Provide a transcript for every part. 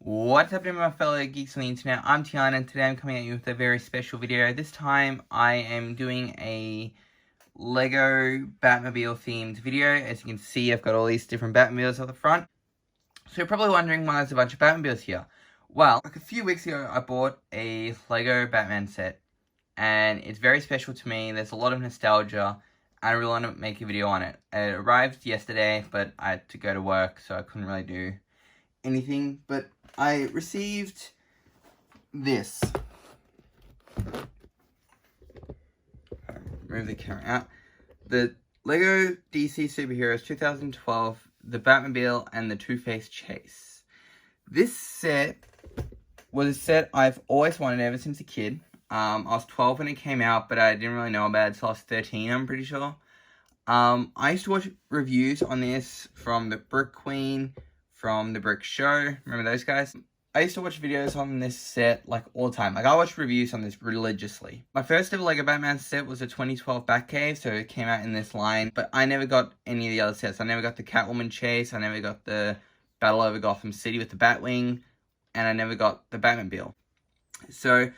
What's happening, my fellow geeks on the internet? I'm Tiana, and today I'm coming at you with a very special video. This time I am doing a Lego Batmobile themed video. As you can see, I've got all these different Batmobiles at the front. So you're probably wondering why there's a bunch of Batmobiles here. Well, like a few weeks ago I bought a Lego Batman set, and it's very special to me. There's a lot of nostalgia, and I really want to make a video on it. It arrived yesterday, but I had to go to work, so I couldn't really do anything, but I received this. Move the camera out. The Lego DC Superheroes 2012, the Batmobile, and the Two-Face Chase. This set was a set I've always wanted ever since a kid. I was 12 when it came out, but I didn't really know about it until I was 13, I'm pretty sure. I used to watch reviews on this from the Brick Queen, from the Brick Show. Remember those guys? I used to watch videos on this set like all the time. Like I watched reviews on this religiously. My first ever Lego Batman set was a 2012 Batcave, so it came out in this line. But I never got any of the other sets. I never got the Catwoman chase. I never got the Battle over Gotham City with the Batwing. And I never got the Batmobile. So a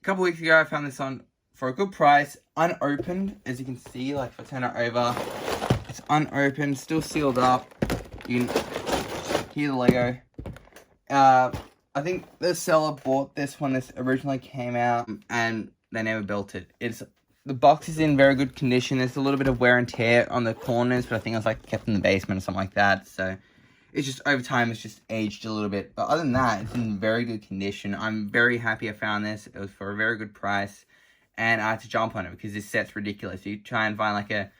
couple weeks ago I found this on for a good price, unopened. As you can see, like if I turn it over, it's unopened, still sealed up. You can hear the Lego. I think the seller bought this when this originally came out, and they never built it. The box is in very good condition. There's a little bit of wear and tear on the corners, but I think it was like kept in the basement or something like that. So it's just over time, it's just aged a little bit. But other than that, it's in very good condition. I'm very happy I found this. It was for a very good price, and I had to jump on it because this set's ridiculous. You try and find like a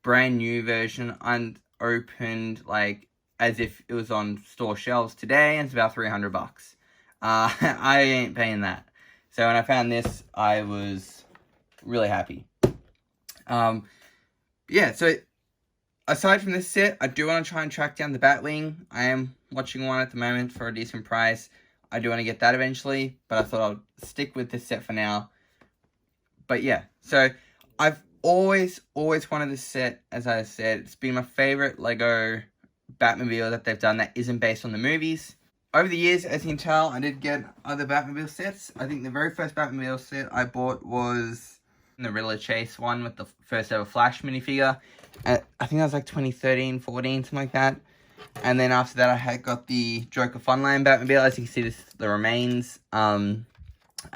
brand new version, unopened, like as if it was on store shelves today, and it's about $300. I ain't paying that. So when I found this, I was really happy. Yeah, so aside from this set, I do want to try and track down the Batwing. I am watching one at the moment for a decent price. I do want to get that eventually, but I thought I'll stick with this set for now. But yeah, so I've always wanted this set, as I said. It's been my favorite Lego Batmobile that they've done that isn't based on the movies. Over the years, as you can tell, I did get other Batmobile sets. I think the very first Batmobile set I bought was the Riddler Chase one with the first ever Flash minifigure. I think that was like 2013, 14, something like that. And then after that, I had got the Joker Funland Batmobile. As you can see, this is the remains. I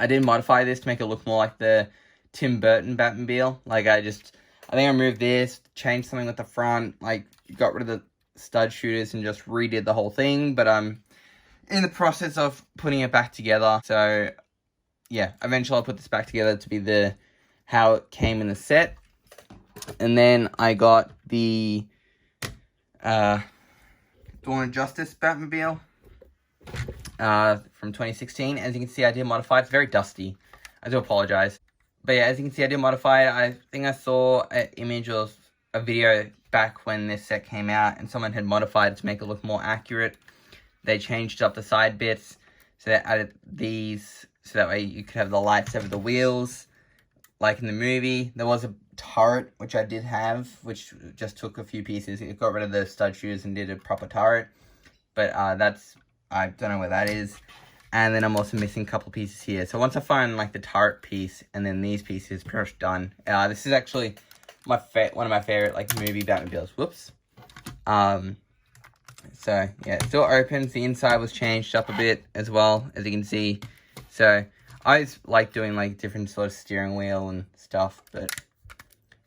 did modify this to make it look more like the Tim Burton Batmobile. Like I think I removed this, changed something with the front, like got rid of the stud shooters and just redid the whole thing. But I'm in the process of putting it back together. So yeah, eventually I'll put this back together to be how it came in the set. And then I got the Dawn of Justice Batmobile from 2016. As you can see, I did modify it. It's very dusty. I do apologize. But yeah, as you can see, I did modify it. I think I saw an image of a video back when this set came out, and someone had modified it to make it look more accurate. They changed up the side bits, so they added these, so that way you could have the lights over the wheels, like in the movie. There was a turret, which I did have, which just took a few pieces. It got rid of the stud shooters and did a proper turret, but I don't know where that is. And then I'm also missing a couple pieces here. So once I find like the turret piece and then these pieces, pretty much done. This is actually one of my favorite like movie Batmobiles. Whoops. So yeah, it still opens. The inside was changed up a bit as well, as you can see. So I always like doing like different sort of steering wheel and stuff. But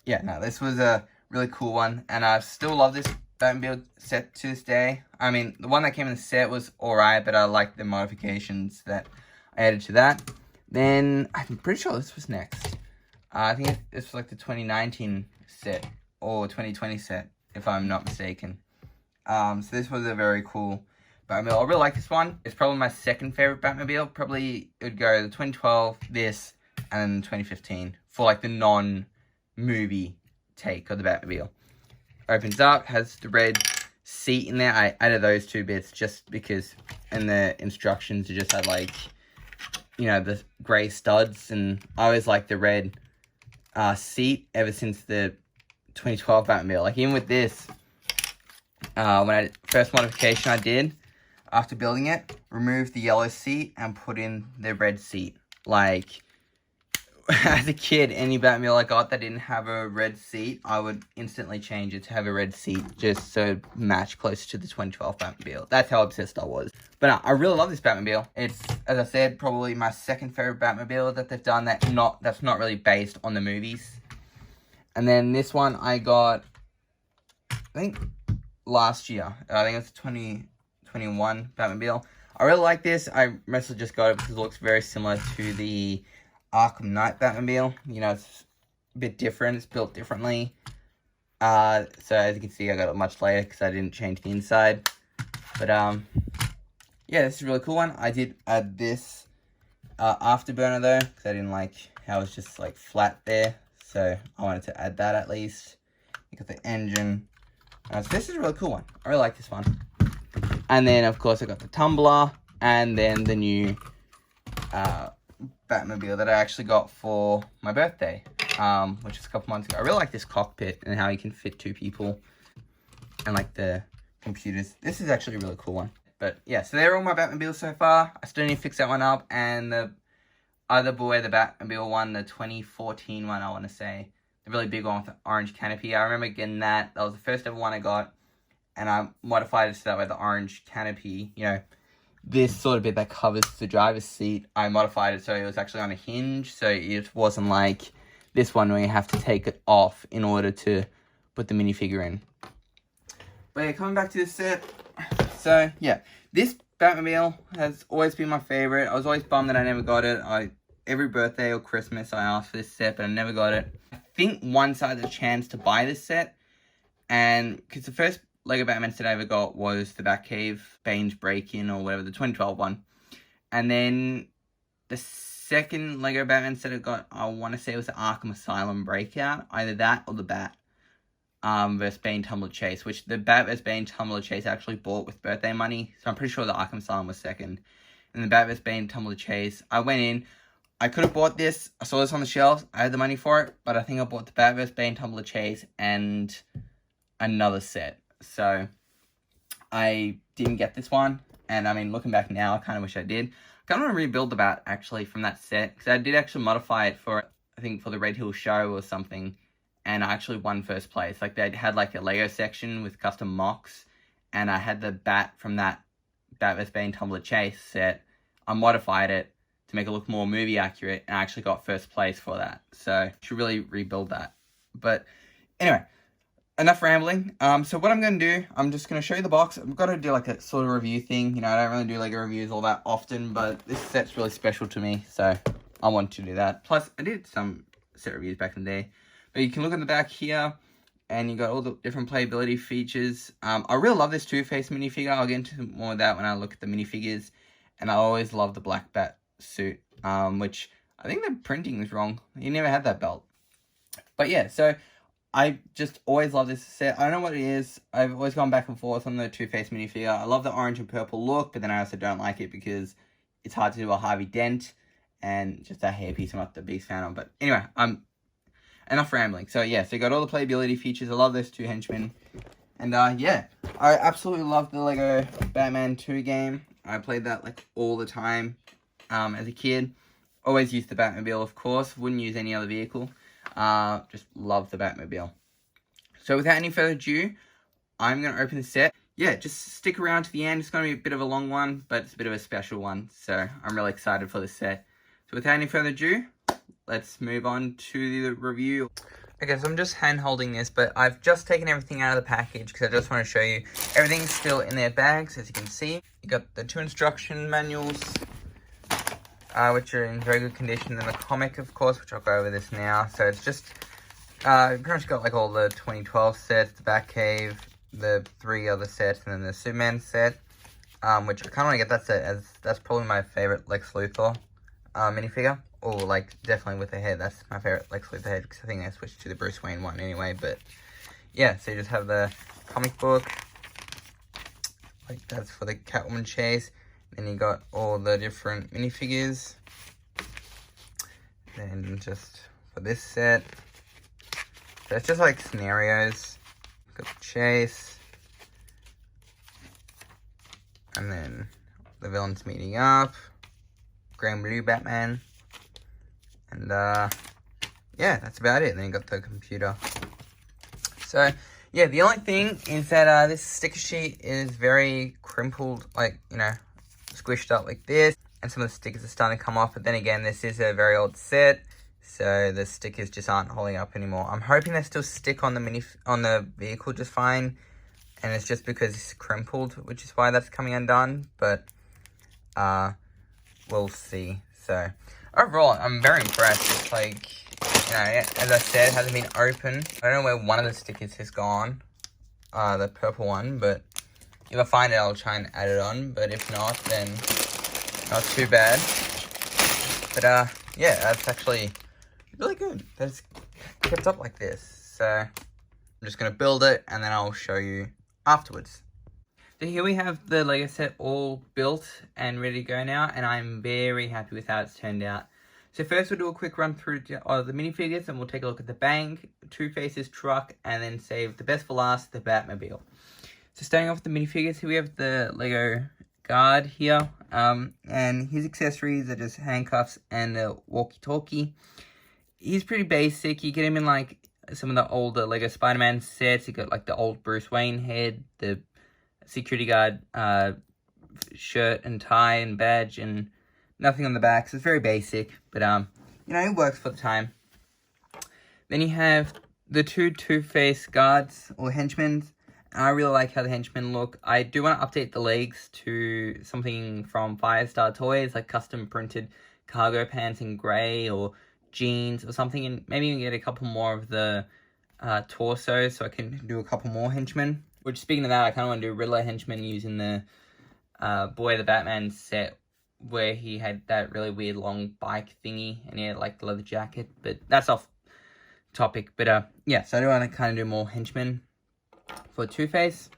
yeah, no, this was a really cool one, and I still love this Batmobile set to this day. I mean, the one that came in the set was alright, but I like the modifications that I added to that. Then I'm pretty sure this was next. I think this was like the 2019 set or 2020 set, if I'm not mistaken. So this was a very cool Batmobile. I really like this one. It's probably my second favorite Batmobile. Probably it would go the 2012, this, and 2015 for like the non-movie take of the Batmobile. Opens up, has the red seat in there. I added those two bits just because in the instructions it just had like, you know, the grey studs, and I always liked the red seat ever since the 2012 Batmobile. Like even with this, first modification I did after building it, remove the yellow seat and put in the red seat. Like, as a kid, any Batmobile I got that didn't have a red seat, I would instantly change it to have a red seat just so it matched close to the 2012 Batmobile. That's how obsessed I was. But I really love this Batmobile. It's, as I said, probably my second favorite Batmobile that they've done that's not really based on the movies. And then this one I got, I think, last year. I think it's 2021 Batmobile. I really like this. I mostly just got it because it looks very similar to the Arkham Knight Batmobile. You know, it's a bit different. It's built differently. So as you can see, I got it much later because I didn't change the inside. But yeah, this is a really cool one. I did add this afterburner though because I didn't like how it's just like flat there. So I wanted to add that at least. You got the engine. So this is a really cool one. I really like this one. And then of course I got the tumbler and then the new Batmobile that I actually got for my birthday, which is a couple months ago. I really like this cockpit and how you can fit 2 people and like the computers. This is actually a really cool one. But yeah, so they're all my Batmobiles so far. I still need to fix that one up. And the other boy, the Batmobile one, the 2014 one, I want to say, the really big one with the orange canopy. I remember getting that. That was the first ever one I got. And I modified it so that way the orange canopy, you know, this sort of bit that covers the driver's seat, I modified it so it was actually on a hinge. So it wasn't like this one where you have to take it off in order to put the minifigure in. But yeah, coming back to this set. So yeah, this Batmobile has always been my favorite. I was always bummed that I never got it. Every birthday or Christmas I asked for this set, but I never got it. I think once I had the chance to buy this set, and because the first Lego Batman set I ever got was the Batcave Bane's Break-In or whatever, the 2012 one. And then the second Lego Batman set I got, I want to say it was the Arkham Asylum Breakout. Either that or the Bat vs. Bane Tumbler Chase, which the Bat vs. Bane Tumbler Chase I actually bought with birthday money. So I'm pretty sure the Arkham Asylum was second. And the Bat vs. Bane Tumbler Chase, I went in. I could have bought this. I saw this on the shelves. I had the money for it. But I think I bought the Bat vs. Bane Tumbler Chase and another set. So I didn't get this one, and I mean, looking back now, I kind of wish I did. I kind of want to rebuild the Bat actually from that set because I did actually modify it for, I think, for the Red Hill show or something, and I actually won first place. Like they had like a Lego section with custom mocks, and I had the Bat from that Bat vs. Bane Tumbler Chase set. I modified it to make it look more movie accurate, and I actually got first place for that. So I should really rebuild that. But anyway. Enough rambling. So what I'm going to do, I'm just going to show you the box. I've got to do like a sort of review thing. You know, I don't really do Lego reviews all that often, but this set's really special to me, so I want to do that. Plus, I did some set reviews back in the day. But you can look at the back here, and you got all the different playability features. I really love this Two-Face minifigure. I'll get into more of that when I look at the minifigures. And I always love the black bat suit, which I think the printing is wrong. He never had that belt. But yeah, so I just always love this set. I don't know what it is. I've always gone back and forth on the Two-Face minifigure. I love the orange and purple look, but then I also don't like it because it's hard to do a Harvey Dent and just that hairpiece I'm not the biggest fan of. But anyway, enough rambling. So yeah, so you got all the playability features. I love those 2 henchmen. And yeah, I absolutely love the Lego Batman 2 game. I played that like all the time as a kid. Always used the Batmobile, of course. Wouldn't use any other vehicle. Just love the Batmobile. So without any further ado, I'm going to open the set. Yeah, just stick around to the end. It's going to be a bit of a long one, but it's a bit of a special one. So I'm really excited for this set. So without any further ado, let's move on to the review. Okay, so I'm just hand holding this, but I've just taken everything out of the package because I just want to show you everything's still in their bags, as you can see. You got the 2 instruction manuals, which are in very good condition, and the comic, of course, which I'll go over this now. So it's just pretty much got like all the 2012 sets, the Batcave, the 3 other sets, and then the Superman set, which I kind of want to get that set, as that's probably my favorite Lex Luthor minifigure. Or like definitely with the head, that's my favorite Lex Luthor head, because I think I switched to the Bruce Wayne one anyway. But yeah, so you just have the comic book, like that's for the Catwoman chase. Then you got all the different minifigures. Then just for this set, so it's just like scenarios. Got the chase, and then the villains meeting up. Grey and blue Batman. And, yeah, that's about it. Then you got the computer. So, yeah, the only thing is that this sticker sheet is very crimpled, like, you know, squished up like this. And some of the stickers are starting to come off. But then again, this is a very old set. So the stickers just aren't holding up anymore. I'm hoping they still stick on the vehicle just fine. And it's just because it's crimpled, which is why that's coming undone. But, we'll see. So, overall, I'm very impressed. It's like, you know, as I said, it hasn't been open. I don't know where one of the stickers has gone. The purple one, but if I find it, I'll try and add it on. But if not, then not too bad. But, yeah, that's actually really good that it's kept up like this. So, I'm just going to build it, and then I'll show you afterwards. So here we have the Lego set all built and ready to go now, and I'm very happy with how it's turned out. So first we'll do a quick run through of the minifigures, and we'll take a look at the bank, Two-Face's truck, and then save the best for last, the Batmobile. So starting off with the minifigures, here we have the Lego guard here, and his accessories are just handcuffs and a walkie-talkie. He's pretty basic. You get him in like some of the older Lego Spider-Man sets. You got like the old Bruce Wayne head, the security guard shirt and tie and badge, and nothing on the back. So it's very basic, but you know, it works for the time. Then you have the Two-Face guards or henchmen. I really like how the henchmen look. I do want to update the legs to something from Firestar Toys, like custom printed cargo pants in grey or jeans or something, and maybe even get a couple more of the torso so I can do a couple more henchmen. Which, speaking of that, I kind of want to do Riddler henchmen using the Boy the Batman set where he had that really weird long bike thingy and he had like the leather jacket, but that's off topic. But yeah, so I do want to kind of do more henchmen for Two-Face.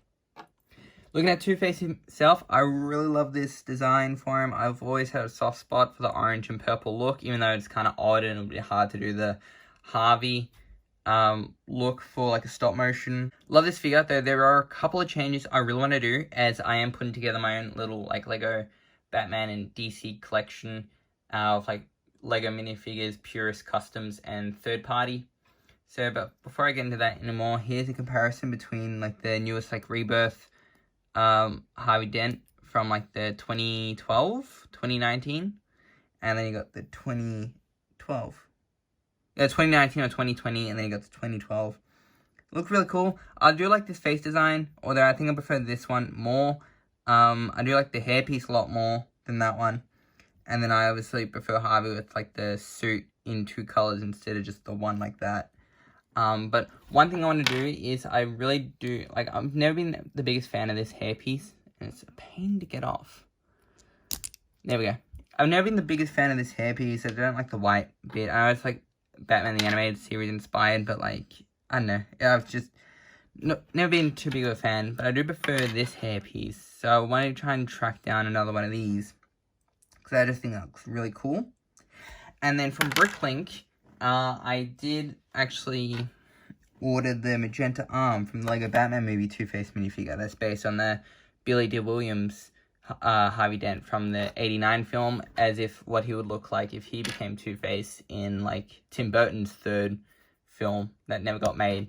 Looking at Two-Face himself, I really love this design for him. I've always had a soft spot for the orange and purple look, even though it's kind of odd and it'll be hard to do the Harvey look for like a stop motion. Love this figure, though there are a couple of changes I really want to do, as I am putting together my own little like Lego Batman and DC collection of like Lego minifigures, purist customs, and third party. So, but before I get into that anymore, here's a comparison between like the newest like Rebirth Harvey Dent from like the 2019, and then you got the 2012. Yeah, 2019 or 2020, and then you got the 2012. Look really cool. I do like this face design, although I think I prefer this one more. I do like the hairpiece a lot more than that one. And then I obviously prefer Harvey with like the suit in two colors instead of just the one like that. But one thing I want to do is I really do, like, I've never been the biggest fan of this hairpiece, and it's a pain to get off. There we go. I've never been the biggest fan of this hairpiece. I don't like the white bit. I know it's like Batman the Animated Series inspired, but like, I don't know. I've just never been too big of a fan, but I do prefer this hairpiece. So I wanted to try and track down another one of these, because I just think that looks really cool. And then from Bricklink, I did actually order the magenta arm from the Lego Batman movie Two-Face minifigure. That's based on the Billy D. Williams Harvey Dent from the 89 film, as if what he would look like if he became Two-Face in like Tim Burton's third film that never got made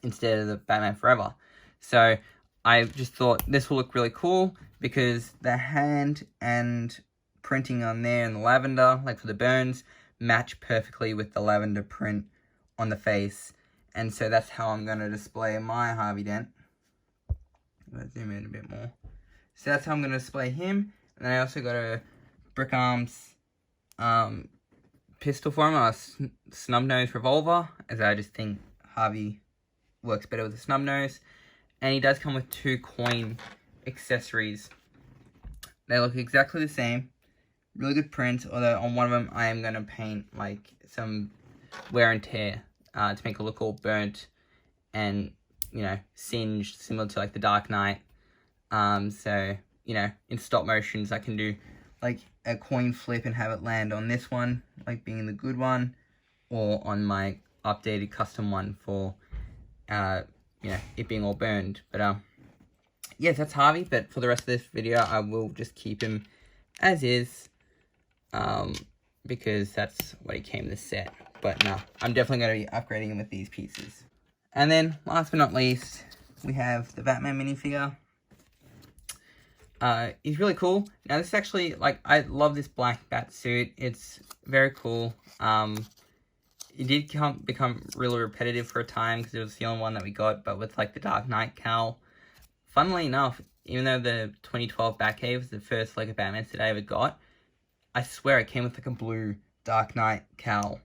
instead of the Batman Forever. So I just thought this will look really cool because the hand and printing on there and the lavender, like for the burns, match perfectly with the lavender print on the face. And so that's how I'm going to display my Harvey Dent. Let's zoom in a bit more. So that's how I'm going to display him. And then I also got a Brick Arms pistol for him, a snub nose revolver, as I just think Harvey works better with a snub nose. And he does come with two coin accessories. They look exactly the same. Really good print, although on one of them I am going to paint like some wear and tear to make it look all burnt and, you know, singed, similar to like the Dark Knight. So, you know, in stop motions I can do like a coin flip and have it land on this one, like being the good one, or on my updated custom one for, you know, it being all burned. But, yes, that's Harvey, but for the rest of this video, I will just keep him as is, because that's what he came in the set. But no, I'm definitely going to be upgrading him with these pieces. And then, last but not least, we have the Batman minifigure. He's really cool. Now, this is actually, like, I love this black bat suit. It's very cool. It did become really repetitive for a time because it was the only one that we got, but with, like, the Dark Knight cowl. Funnily enough, even though the 2012 Batcave was the first Lego Batman set I ever got, I swear it came with, like, a blue Dark Knight cowl.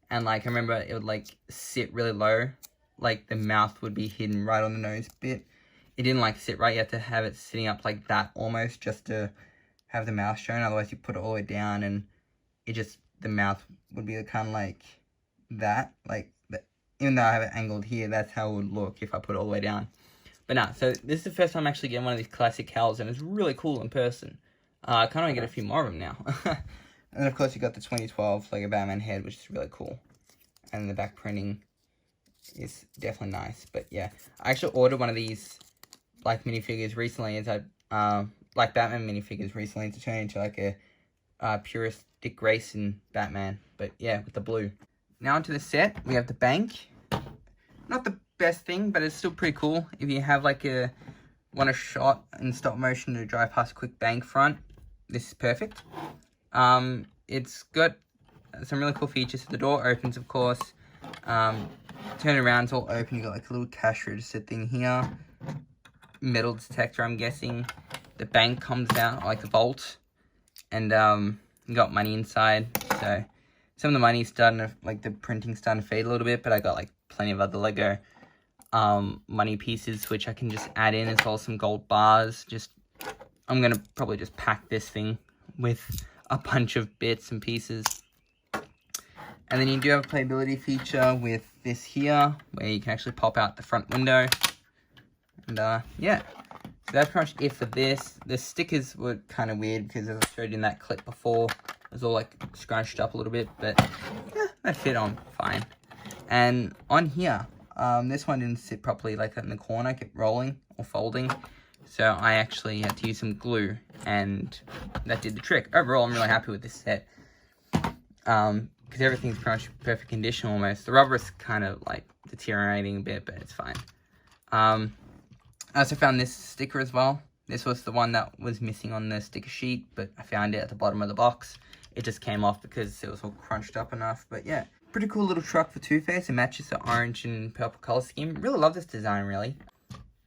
And, like, I remember it would, like, sit really low. Like, the mouth would be hidden right on the nose bit. It didn't, like, sit right. You had to have it sitting up like that almost just to have the mouth shown. Otherwise, you put it all the way down and it just, the mouth would be kind of like that. Like, even though I have it angled here, that's how it would look if I put it all the way down. But no, so this is the first time I'm actually getting one of these classic cowls, and it's really cool in person. I kind of want to get a few more of them now. And then, of course, you got the 2012 Lego Batman head, which is really cool. And the back printing is definitely nice. But yeah, I actually ordered one of these like minifigures recently, as I like Batman minifigures recently, to turn into like a purist Dick Grayson Batman, but yeah, with the blue. Now onto the set, we have the bank. Not the best thing, but it's still pretty cool. If you have like want a shot in stop motion to drive past a quick bank front, this is perfect. It's got some really cool features. So the door opens, of course. Turn it around, it's all open. You got like a little cash register thing here. Metal detector, I'm guessing. The bank comes out, like the vault, and you got money inside. So some of the money's starting to, like, the printing's starting to fade a little bit, but I got like plenty of other Lego money pieces which I can just add in, as well as some gold bars. I'm gonna probably just pack this thing with a bunch of bits and pieces. And then you do have a playability feature with this here, where you can actually pop out the front window. And yeah, so that's pretty much it for this. The stickers were kind of weird because, as I showed you in that clip before, it was all like scrunched up a little bit, but yeah, that fit on fine. And on here, this one didn't sit properly, like in the corner, it kept rolling or folding. So I actually had to use some glue, and that did the trick. Overall, I'm really happy with this set. Because everything's pretty much perfect condition almost. The rubber is kind of like deteriorating a bit, but it's fine. I also found this sticker as well. This was the one that was missing on the sticker sheet, but I found it at the bottom of the box. It just came off because it was all crunched up enough. But yeah, pretty cool little truck for Two-Face. It matches the orange and purple color scheme. Really love this design, really.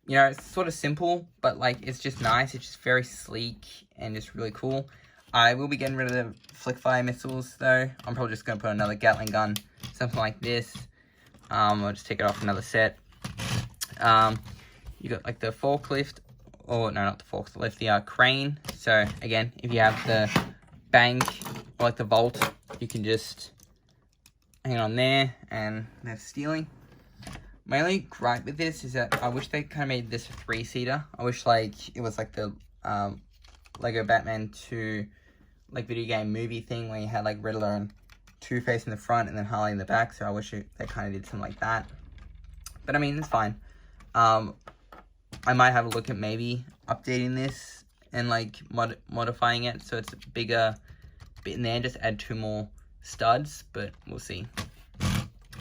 You know, it's sort of simple, but like, it's just nice. It's just very sleek and just really cool. I will be getting rid of the flick fire missiles though. I'm probably just going to put another Gatling gun, something like this. I'll just take it off another set. You got like the forklift, or no, not the forklift, the crane. So again, if you have the bank or like the vault, you can just hang on there and they're stealing. My only gripe with this is that I wish they kind of made this a 3-seater. I wish like it was like the Lego Batman 2 like video game movie thing where you had like Riddler and Two-Face in the front and then Harley in the back. So I wish they kind of did something like that. But I mean, it's fine. I might have a look at maybe updating this and like modifying it so it's a bigger bit in there. Just add 2 more studs, but we'll see.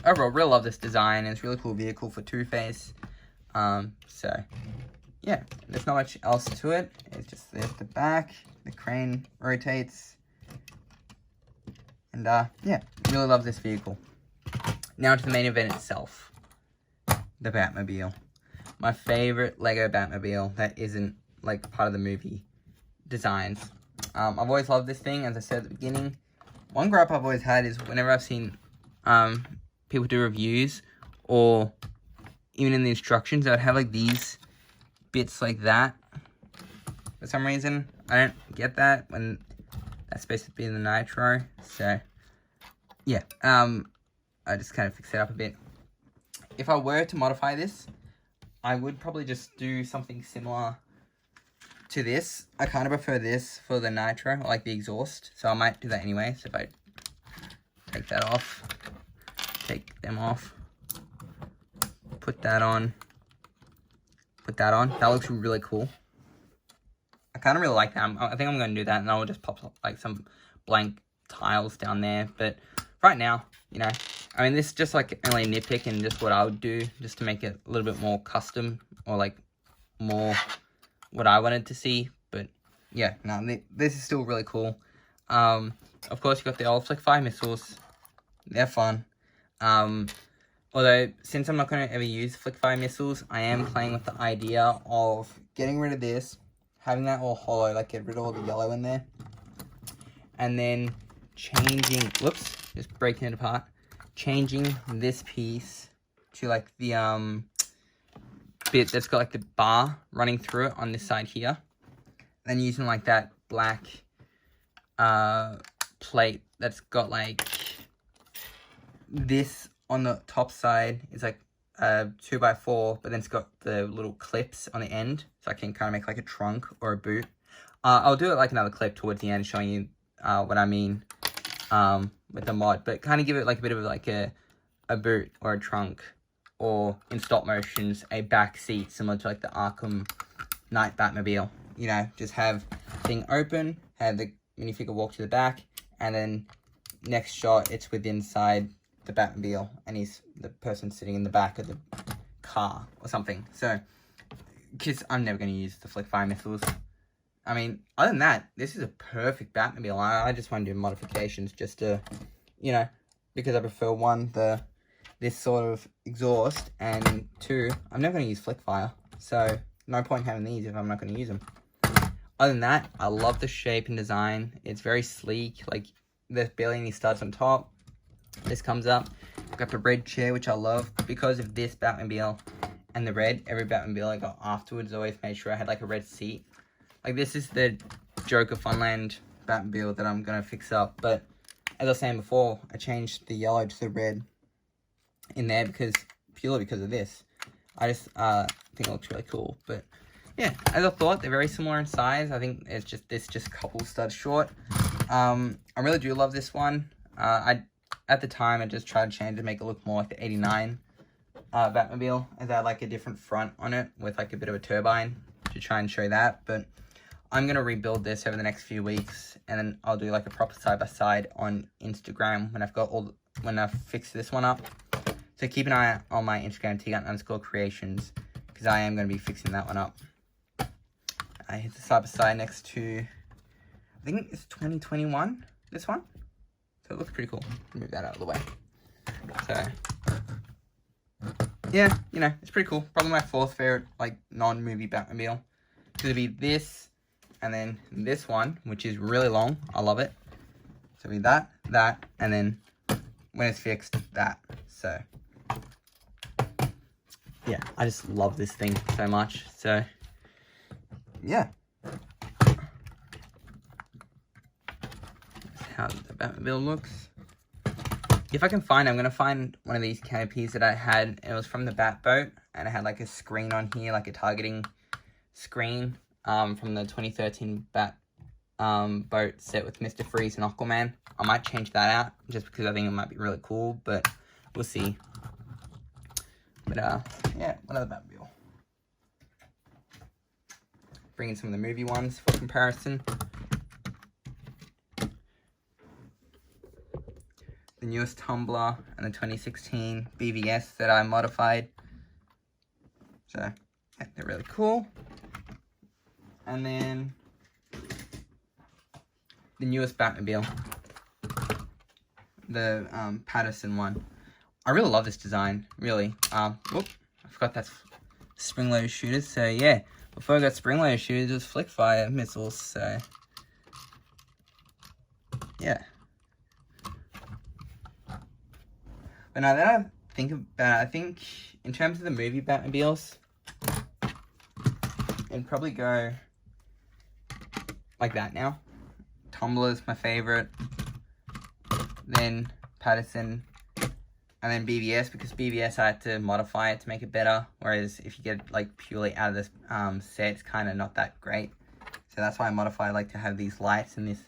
Overall, really love this design. It's a really cool vehicle for Two-Face. So yeah, there's not much else to it. It's just there's the back, the crane rotates, and yeah, really love this vehicle. Now to the main event itself, the Batmobile. My favorite Lego Batmobile that isn't like part of the movie designs. I've always loved this thing, as I said at the beginning. One gripe I've always had is whenever I've seen people do reviews, or even in the instructions, I'd have like these bits like that. For some reason, I don't get that when that's supposed to be the nitro. So yeah, I just kind of fix it up a bit. If I were to modify this, I would probably just do something similar to this. I kind of prefer this for the nitro, or like the exhaust. So I might do that anyway. So if I take that off, take them off, put that on, that looks really cool. kind of really like that. I think I'm going to do that, and I'll just pop like some blank tiles down there. But right now, you know, I mean, this is just like only a nitpick and just what I would do just to make it a little bit more custom, or like more what I wanted to see. But yeah, no, this is still really cool. Of course, you got the old Flick Fire missiles. They're fun. Although, since I'm not going to ever use Flick Fire missiles, I am playing with the idea of getting rid of this, having that all hollow, like get rid of all the yellow in there, and then changing, whoops, just breaking it apart, changing this piece to like the bit that's got like the bar running through it on this side here, then using like that black plate that's got like this on the top side. It's like 2x4, but then it's got the little clips on the end, so I can kind of make like a trunk or a boot. I'll do it like another clip towards the end showing you what I mean with the mod, but kind of give it like a bit of like a boot or a trunk, or in stop motions a back seat similar to like the Arkham Knight Batmobile. You know, just have thing open, have the minifigure walk to the back, and then next shot it's with inside the Batmobile, and he's the person sitting in the back of the car or something. So, because I'm never going to use the Flick Fire missiles. I mean, other than that, this is a perfect Batmobile. I just want to do modifications just to, you know, because I prefer one, this sort of exhaust, and two, I'm never going to use Flick Fire. So, no point having these if I'm not going to use them. Other than that, I love the shape and design. It's very sleek. Like, there's barely any studs on top. This comes up. I've got the red chair, which I love. Because of this Batmobile and the red, every Batmobile I got afterwards always made sure I had like a red seat. Like, this is the Joker Funland Batmobile that I'm going to fix up. But as I was saying before, I changed the yellow to the red in there purely because of this. I just think it looks really cool. But yeah, as I thought, they're very similar in size. I think it's just a couple studs short. I really do love this one. At the time, I just tried to change it to make it look more like the 89 Batmobile, as I had like a different front on it with like a bit of a turbine to try and show that. But I'm going to rebuild this over the next few weeks, and then I'll do like a proper side-by-side on Instagram when I've fixed this one up. So keep an eye on my Instagram, _creations, because I am going to be fixing that one up. I hit the side-by-side next to, I think it's 2021, this one. So it looks pretty cool. Move that out of the way. So, yeah, you know, it's pretty cool. Probably my fourth favorite, like, non-movie Batmobile. It's going to be this, and then this one, which is really long. I love it. So it'll be that, and then when it's fixed, that. So, yeah, I just love this thing so much. So, yeah. How the Batmobile looks. If I can find, I'm going to find one of these canopies that I had. It was from the Batboat, and it had like a screen on here, like a targeting screen from the 2013 Boat set with Mr. Freeze and Aquaman. I might change that out just because I think it might be really cool, but we'll see. But yeah, another Batmobile. Bring in some of the movie ones for comparison. The newest Tumbler and the 2016 BVS that I modified. So, yeah, they're really cool. And then the newest Batmobile, the Patterson one. I really love this design, really. Whoop, I forgot that's spring-loaded shooters. So yeah, before I got spring-loaded shooters, it was Flick Fire missiles. So yeah. But now that I think about it, I think in terms of the movie Batmobiles, it'd probably go like that now. Tumbler's my favorite, then Patterson, and then BVS, because BVS I had to modify it to make it better, whereas if you get like purely out of this set, it's kind of not that great. So that's why I modified, like, to have these lights and this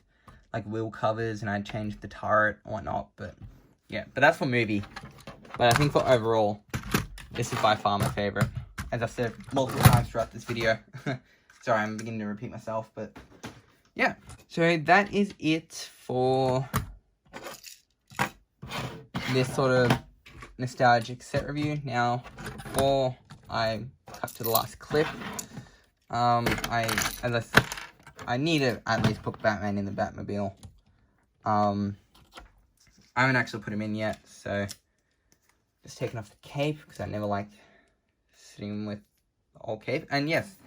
like wheel covers, and I changed the turret and whatnot. But yeah, but that's for movie. But I think for overall, this is by far my favorite, as I've said multiple times throughout this video. Sorry, I'm beginning to repeat myself, but yeah. So that is it for this sort of nostalgic set review. Now, before I cut to the last clip, I need to at least put Batman in the Batmobile. I haven't actually put him in yet, so just taking off the cape because I never liked sitting with the old cape. And yes,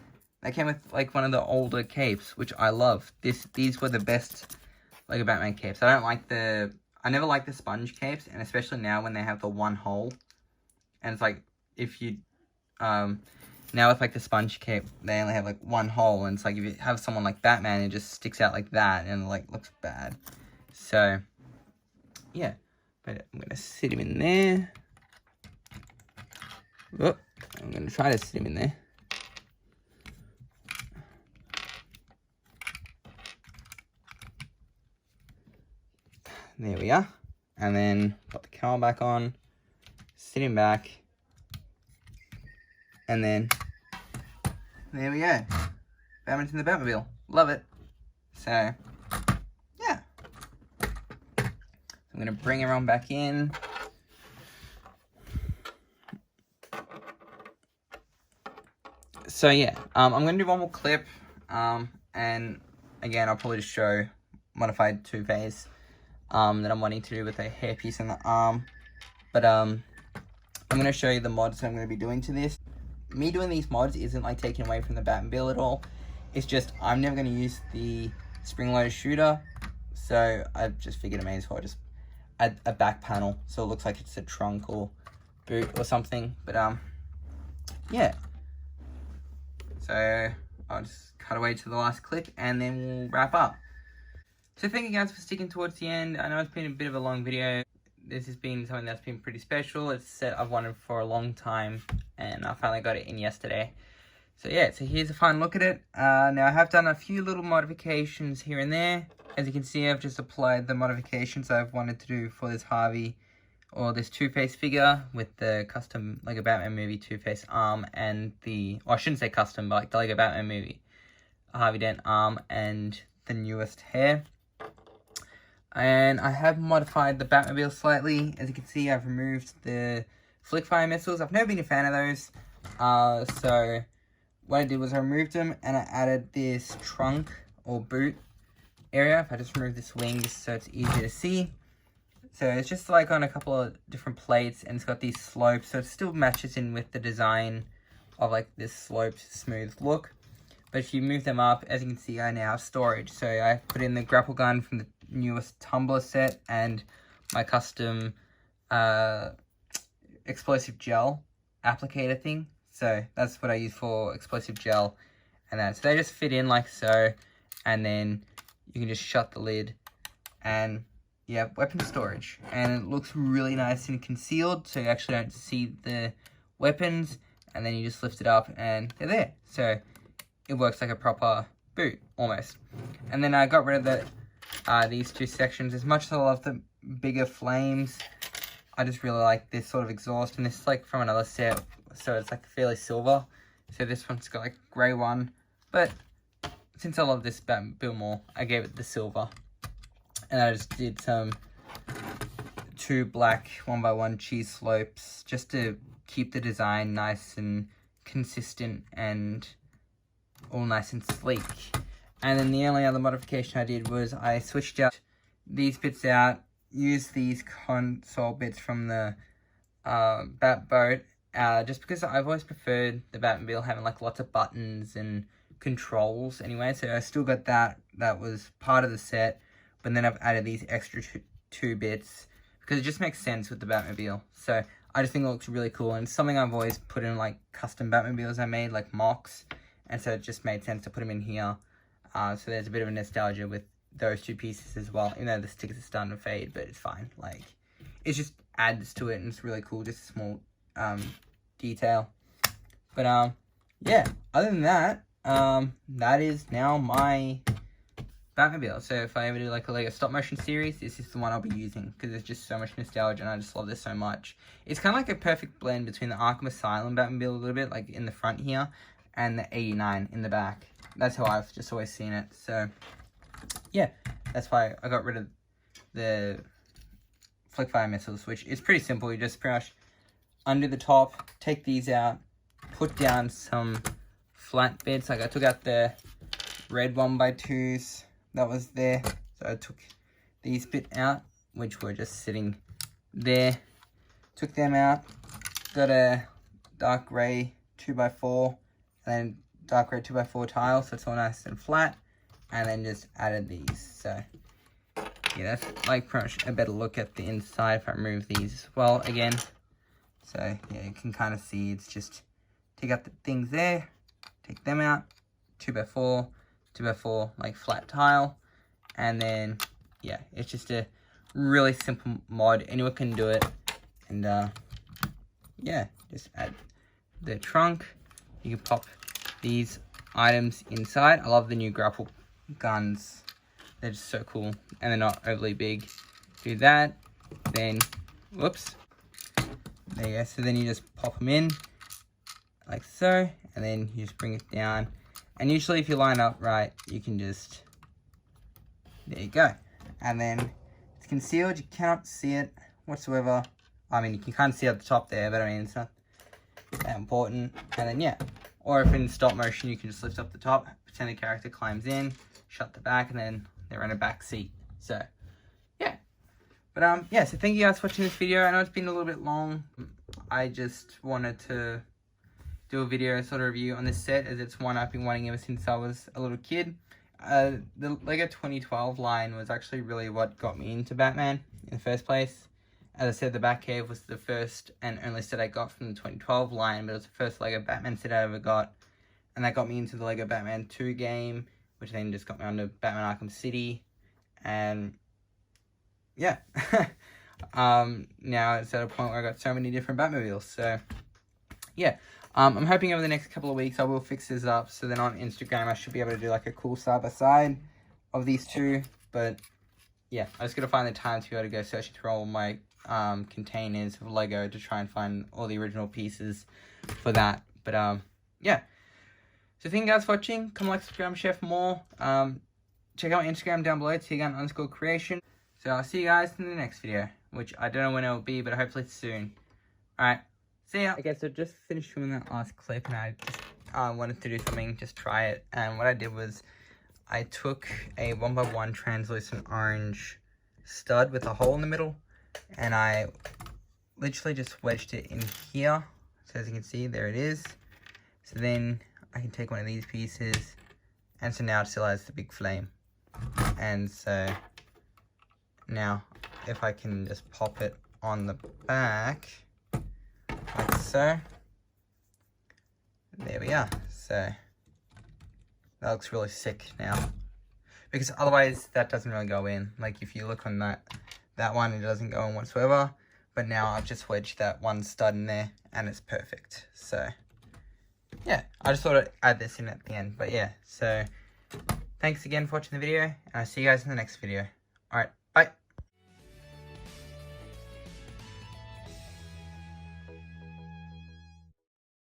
they came with like one of the older capes, which I love. These were the best Lego Batman capes. I never liked the sponge capes, and especially now when they have the one hole. And it's like if you now with like the sponge cape, they only have like one hole, and it's like if you have someone like Batman, it just sticks out like that and like looks bad. So yeah, but I'm gonna sit him in there. Oh, I'm gonna try to sit him in there. There we are. And then put the camera back on, sit him back, and then there we go. Batman's in the Batmobile. Love it. So yeah. So I'm gonna bring everyone back in. So yeah, I'm gonna do one more clip, and again I'll probably just show modified Two-Face that I'm wanting to do with a hairpiece on the arm. But I'm gonna show you the mods I'm gonna be doing to this. Me doing these mods isn't like taking away from the Batmobile at all. It's just I'm never gonna use the spring-loaded shooter, so I just figured I may as well just add a back panel so it looks like it's a trunk or boot or something. But yeah. So I'll just cut away to the last clip and then we'll wrap up. So thank you guys for sticking towards the end. I know it's been a bit of a long video. This has been something that's been pretty special. It's a set I've wanted for a long time and I finally got it in yesterday. So yeah, so here's a fine look at it. Now I have done a few little modifications here and there. As you can see, I've just applied the modifications I've wanted to do for this Harvey or this Two-Face figure with the custom Lego Batman movie Two-Face arm and the, or I shouldn't say custom, but like the Lego Batman movie Harvey Dent arm and the newest hair. And I have modified the Batmobile slightly. As you can see, I've removed the flick fire missiles. I've never been a fan of those. So what I did was I removed them and I added this trunk or boot area. If I just remove this wing just so it's easier to see. So it's just like on a couple of different plates and it's got these slopes. So it still matches in with the design of like this sloped smooth look. But if you move them up, as you can see, I now have storage. So I put in the grapple gun from the newest tumbler set and my custom explosive gel applicator thing. So that's what I use for explosive gel and that. So they just fit in like so, and then you can just shut the lid and you have weapon storage. And it looks really nice and concealed, so you actually don't see the weapons, and then you just lift it up and they're there. So it works like a proper boot almost. And then I got rid of these two sections. As much as I love the bigger flames, I just really like this sort of exhaust, and this is like from another set, so it's like fairly silver. So this one's got like a grey one, but since I love this Batmobile more, I gave it the silver. And I just did some 2 black 1x1 cheese slopes just to keep the design nice and consistent and all nice and sleek. And then the only other modification I did was I switched out these bits out, used these console bits from the Batboat, just because I've always preferred the Batmobile having like lots of buttons and controls anyway. So I still got that was part of the set, but then I've added these extra two bits because it just makes sense with the Batmobile. So I just think it looks really cool, and it's something I've always put in like custom Batmobiles I made, like mocks, and so it just made sense to put them in here. So there's a bit of a nostalgia with those two pieces as well, even though the stickers are starting to fade, but it's fine. Like, it just adds to it, and it's really cool, just a small detail. But yeah, other than that, that is now my Batmobile. So if I ever do like a Lego stop motion series, this is the one I'll be using because there's just so much nostalgia and I just love this so much. It's kind of like a perfect blend between the Arkham Asylum Batmobile a little bit, like in the front here, and the 89 in the back. that's how I've just always seen it. So yeah, that's why I got rid of the flick fire missiles, which is pretty simple. You just pretty much undo the top, take these out, put down some flat bits. Like I took out the red 1x2s that was there, so I took these bit out, which were just sitting there, took them out, got a dark grey 2x4 and then dark grey 2x4 tile, so it's all nice and flat, and then just added these. So yeah, that's like pretty much a better look at the inside if I remove these as well again. So yeah, you can kind of see it's just take out the things there, take them out, 2x4, 2x4 like flat tile, and then yeah, it's just a really simple mod. Anyone can do it, and yeah, just add the trunk. You can pop these items inside. I love the new grapple guns. They're just so cool, and they're not overly big. Do that, then whoops. There you go. So then you just pop them in like so, and then you just bring it down. And usually if you line up right, you can just, there you go. And then it's concealed, you cannot see it whatsoever. I mean, you can kind of see at the top there, but I mean, it's not that important. And then yeah, or if in stop motion, you can just lift up the top, pretend the character climbs in, shut the back, and then they're in a back seat. So yeah. But yeah, so thank you guys for watching this video. I know it's been a little bit long. I just wanted to do a video sort of review on this set, as it's one I've been wanting ever since I was a little kid. The LEGO 2012 line was actually really what got me into Batman in the first place. As I said, the Batcave was the first and only set I got from the 2012 line, but it was the first LEGO Batman set I ever got. And that got me into the LEGO Batman 2 game, which then just got me onto Batman Arkham City. And yeah, now it's at a point where I got so many different Batmobiles. So yeah, I'm hoping over the next couple of weeks I will fix this up, so then on Instagram I should be able to do like a cool side by side of these two. But yeah, I just gotta find the time to be able to go searching through all my containers of Lego to try and find all the original pieces for that. But yeah, so thank you guys for watching. Come like, subscribe, share for more. Check out my Instagram down below, @creation. So I'll see you guys in the next video, which I don't know when it will be, but hopefully soon. Alright, see ya. Okay, so just finished filming that last clip, and I just wanted to do something, just try it. And what I did was, I took a 1x1 translucent orange stud with a hole in the middle, and I literally just wedged it in here. So as you can see, there it is. So then I can take one of these pieces, and so now it still has the big flame. And so now if I can just pop it on the back like so, there we are. So that looks really sick now, because otherwise that doesn't really go in. Like if you look on that one, it doesn't go in whatsoever. But now I've just wedged that one stud in there, and it's perfect. So yeah, I just thought I'd add this in at the end. But yeah, so thanks again for watching the video, and I'll see you guys in the next video. Alright.